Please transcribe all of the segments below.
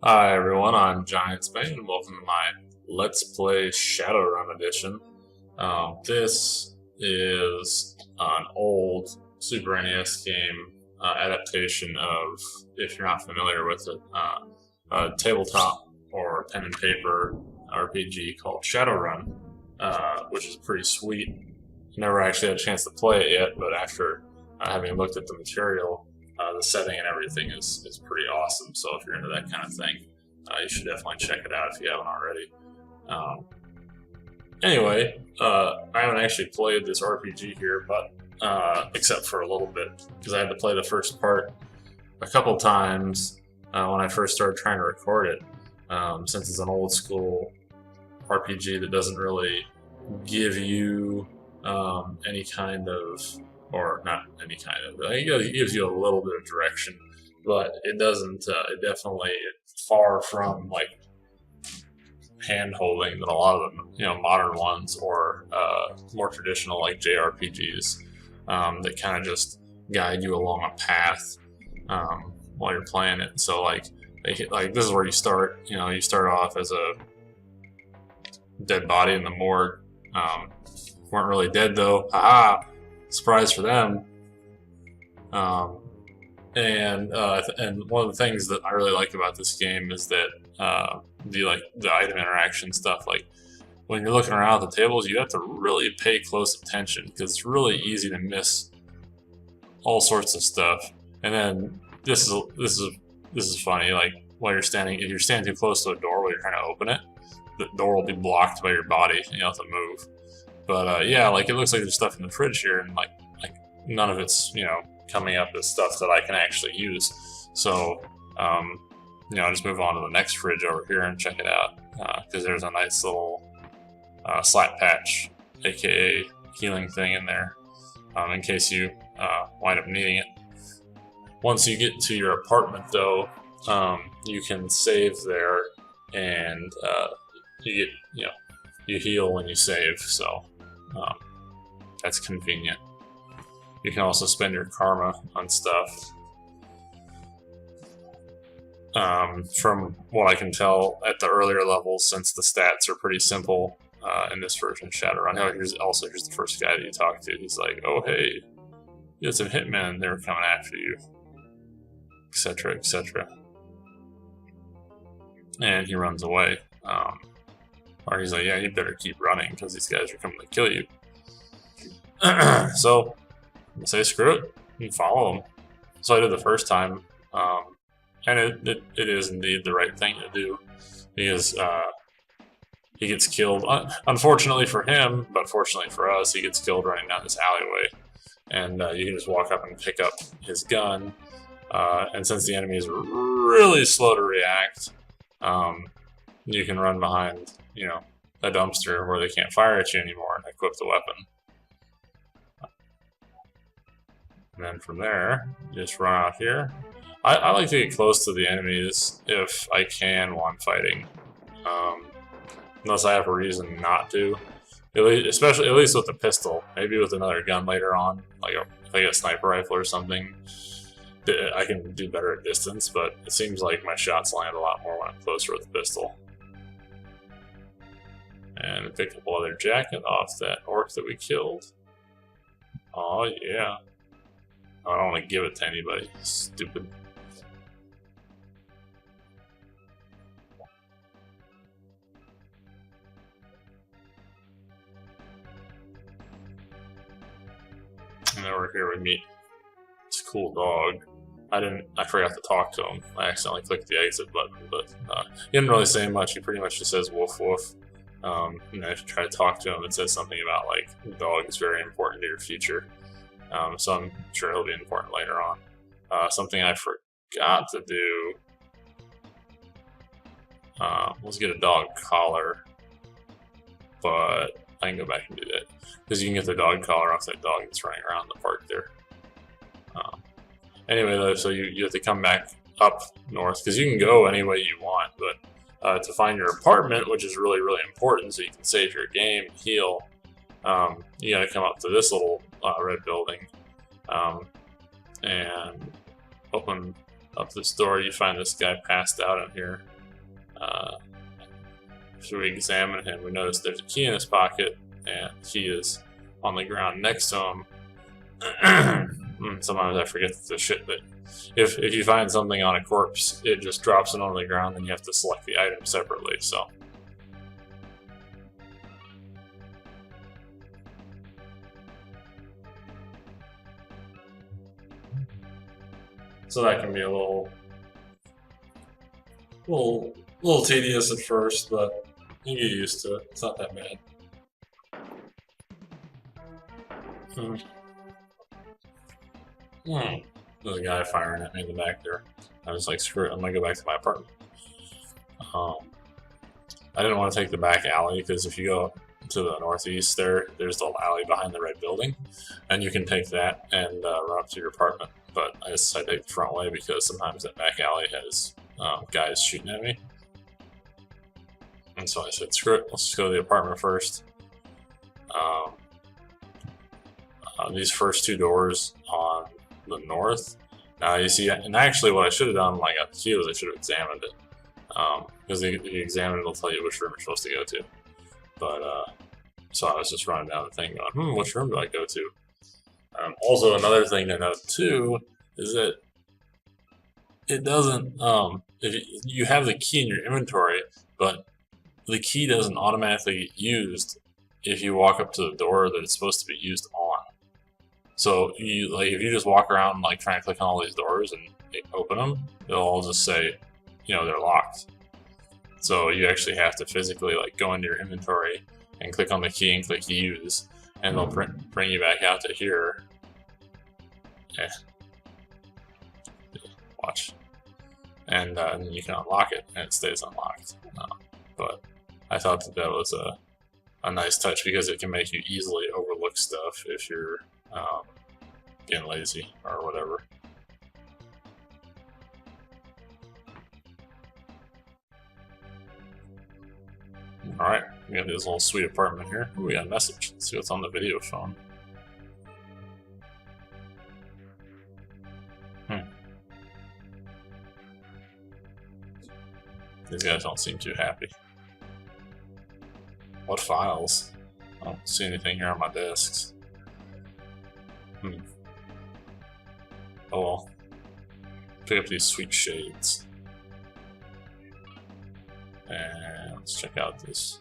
Hi everyone, I'm Giantsbane and welcome to my Let's Play Shadowrun edition. This is an old Super NES game adaptation of, if you're not familiar with it, a tabletop or pen and paper RPG called Shadowrun, which is pretty sweet. Never actually had a chance to play it yet, but after having looked at the material, the setting and everything is pretty awesome. So if you're into that kind of thing, you should definitely check it out if you haven't already. Um, anyway, I haven't actually played this RPG here, but except for a little bit because I had to play the first part a couple times when I first started trying to record it. Since it's an old school RPG that doesn't really give you any kind of, or not any kind of, it gives you a little bit of direction, but it doesn't, it definitely, it's far from like hand holding that a lot of them, modern ones or more traditional like JRPGs that kind of just guide you along a path while you're playing it. So like this is where you start. You start off as a dead body in the morgue. Weren't really dead though. Haha! Surprise for them. And one of the things that I really like about this game is that the item interaction stuff. Like when you're looking around at the tables, you have to really pay close attention because it's really easy to miss all sorts of stuff. And then this is funny. Like while you're standing, if you're standing too close to a door while you're trying to open it, the door will be blocked by your body and you'll have to move. But yeah, like it looks like there's stuff in the fridge here, and like none of it's coming up as stuff that I can actually use. So I just move on to the next fridge over here and check it out because there's a nice little slap patch, aka healing thing in there, in case you wind up needing it. Once you get to your apartment, though, you can save there, and you get you heal when you save, so that's convenient. You can also spend your karma on stuff. From what I can tell at the earlier levels, since the stats are pretty simple in this version of Shadowrun. Here's the first guy that you talk to. He's like, "Oh hey, you had some hitmen. They were coming after you, etc., etc." And he runs away. Or he's like, "Yeah, you better keep running because these guys are coming to kill you." So I say, "Screw it," and follow him. So I did the first time, and it is indeed the right thing to do because he gets killed. Unfortunately for him, but fortunately for us, he gets killed running down this alleyway, and you can just walk up and pick up his gun. And since the enemy is really slow to react, you can run behind, a dumpster where they can't fire at you anymore and equip the weapon. And then from there, you just run out here. I like to get close to the enemies if I can while I'm fighting, unless I have a reason not to. At least with the pistol. Maybe with another gun later on, like if I get a sniper rifle or something, I can do better at distance. But it seems like my shots land a lot more when I'm closer with the pistol. And pick up a leather jacket off that orc that we killed. Oh yeah. I don't want to give it to anybody. Stupid. And over here we meet this cool dog. I forgot to talk to him. I accidentally clicked the exit button, but he didn't really say much. He pretty much just says woof woof. And if you try to talk to him, it says something about like the dog is very important to your future. So I'm sure he'll be important later on. Something I forgot to do was get a dog collar, but I can go back and do that because you can get the dog collar off that dog that's running around the park there. Anyway, though, so you have to come back up north because you can go any way you want, but to find your apartment, which is really, really important, so you can save your game and heal, you gotta come up to this little red building and open up this door, you find this guy passed out in here. After we examine him, we notice there's a key in his pocket, and he is on the ground next to him. Sometimes I forget the shit, but if you find something on a corpse, it just drops it on the ground, and you have to select the item separately, so. So that can be a little tedious at first, but you get used to it. It's not that bad. There's a guy firing at me in the back there. I was like, screw it, I'm gonna go back to my apartment. I didn't want to take the back alley, because if you go to the northeast there's the alley behind the red building, and you can take that and run up to your apartment. But I decided to take the front way because sometimes that back alley has guys shooting at me. And so I said, screw it, let's just go to the apartment first. These first two doors on the north. Now you see, and actually what I should have done when I got the key was I should have examined it. Because if you examine it, it'll tell you which room you're supposed to go to. But, so I was just running down the thing going, which room do I go to? Also, another thing to note too is that it doesn't, if you have the key in your inventory, but the key doesn't automatically get used if you walk up to the door that it's supposed to be used on. So you if you just walk around like trying to click on all these doors and open them, they'll all just say, they're locked. So you actually have to physically like go into your inventory and click on the key and click use, and they'll bring you back out to here. Watch. And then you can unlock it, and it stays unlocked. But I thought that was a nice touch, because it can make you easily overlook stuff if you're being lazy or whatever. Alright, we got this little sweet apartment here. Ooh, we got a message. Let's see what's on the video phone. These guys don't seem too happy. What files? I don't see anything here on my desks. Oh well. Pick up these sweet shades. And let's check out this.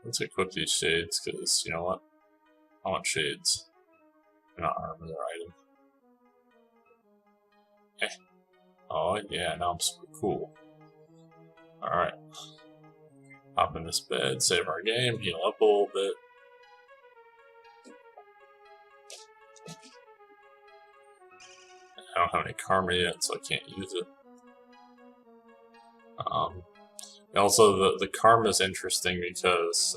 Let's equip these shades, because you know what? I want shades. They're not armor, they're item. Oh yeah, now I'm super cool. Alright. Hop in this bed, save our game, heal up a little bit. I don't have any karma yet, so I can't use it. Also, the karma is interesting because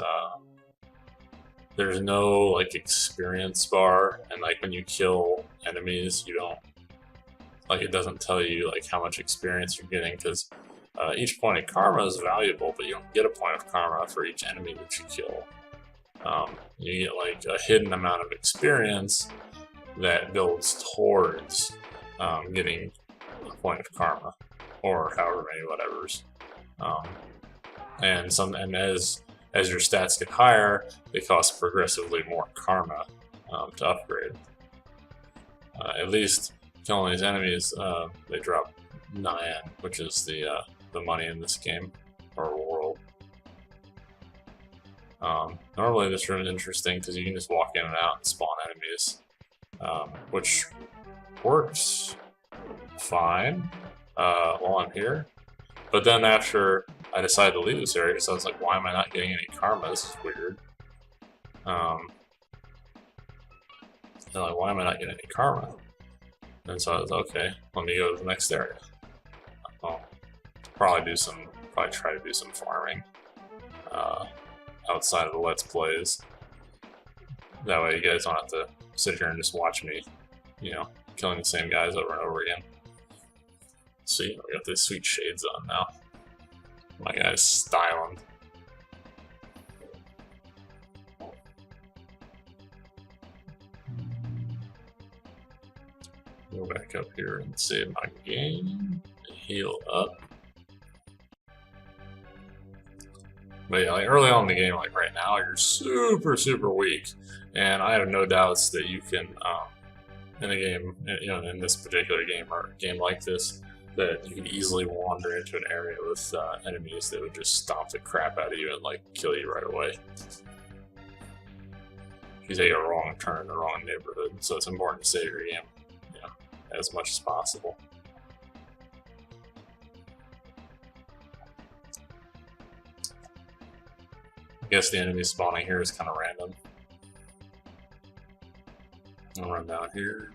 there's no like experience bar, and like when you kill enemies, you don't it doesn't tell you like how much experience you're getting, because each point of karma is valuable, but you don't get a point of karma for each enemy that you kill. You get like a hidden amount of experience that builds towards getting a point of karma, or however many whatevers. And as your stats get higher, they cost progressively more karma to upgrade. At least killing these enemies, they drop 9, which is the money in this game or world. Normally this room is interesting because you can just walk in and out and spawn enemies, which works fine while I'm here. But then after I decided to leave this area, because I was like, why am I not getting any karma? This is weird. Why am I not getting any karma? And so I was okay, let me go to the next area. I'll probably try to do some farming outside of the Let's Plays. That way you guys don't have to sit here and just watch me, killing the same guys over and over again. See, we got these sweet shades on now. My guy's styling. Go back up here and save my game. Heal up. But yeah, like early on in the game, like right now, you're super weak, and I have no doubts that you can, in a game, you know, in this particular game or a game like this, that you can easily wander into an area with enemies that would just stomp the crap out of you and like kill you right away. You take a wrong turn in the wrong neighborhood, so it's important to save your game, you know, as much as possible. I guess the enemy spawning here is kind of random. I'll run down here.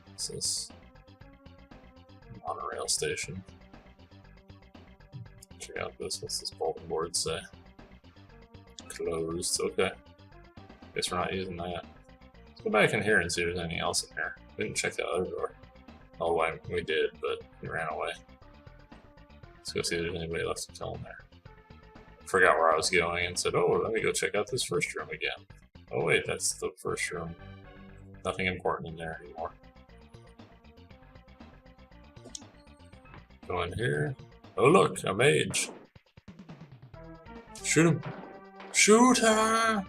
What's this? Monorail station. Check out this. What's this bulletin board say? Closed. Okay. Guess we're not using that. Let's go back in here and see if there's anything else in here. We didn't check that other door. Oh, well, we did, but we ran away. Let's go see if there's anybody left to kill in there. Forgot where I was going and said, oh, let me go check out this first room again. Oh wait, that's the first room. Nothing important in there anymore. Go in here. Oh look, a mage. Shoot him. Shoot her!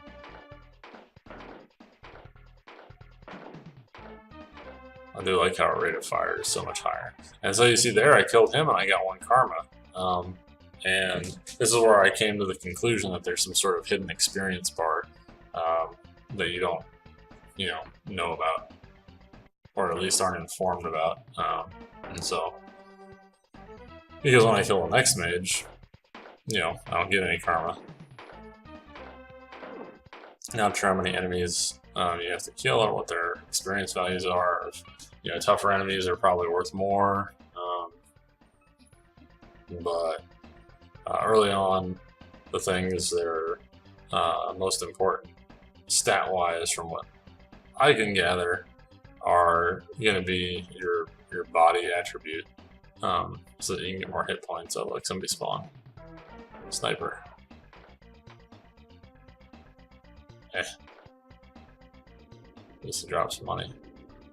I do like how our rate of fire is so much higher. And so you see there, I killed him and I got 1 karma. And this is where I came to the conclusion that there's some sort of hidden experience bar that you don't, know about, or at least aren't informed about. And so, because when I kill the next mage, I don't get any karma. Not sure how many enemies you have to kill or what their experience values are. Tougher enemies are probably worth more. But early on, the things that are most important, stat-wise, from what I can gather, are going to be your body attribute, so that you can get more hit points. Oh, like somebody spawned. Sniper. At least he dropped some money.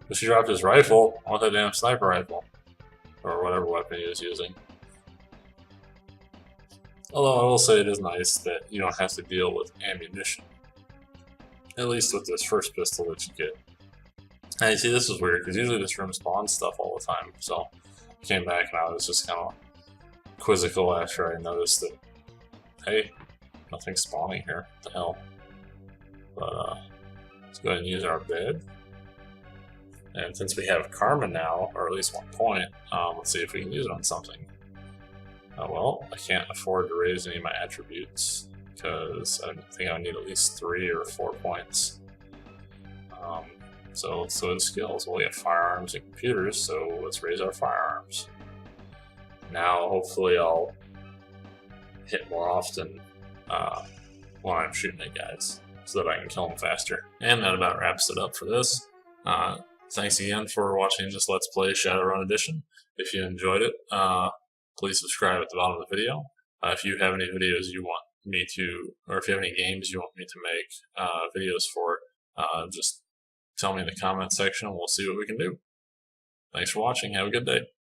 But she dropped his rifle. I want that damn sniper rifle. Or whatever weapon he was using. Although I will say it is nice that you don't have to deal with ammunition. At least with this first pistol that you get. And you see, this is weird, because usually this room spawns stuff all the time. So I came back and I was just kind of quizzical after I noticed that, hey, nothing's spawning here. What the hell? But let's go ahead and use our bed. And since we have karma now, or at least 1 point, let's see if we can use it on something. Well, I can't afford to raise any of my attributes, because I think I need at least 3 or 4 points. So let's go to skills. Well, we have firearms and computers, so let's raise our firearms. Now, hopefully I'll hit more often when I'm shooting at guys, so that I can kill them faster. And that about wraps it up for this. Thanks again for watching this Let's Play Shadowrun Edition. If you enjoyed it, please subscribe at the bottom of the video. If you have any videos you want me to, or if you have any games you want me to make videos for, just tell me in the comments section and we'll see what we can do. Thanks for watching. Have a good day.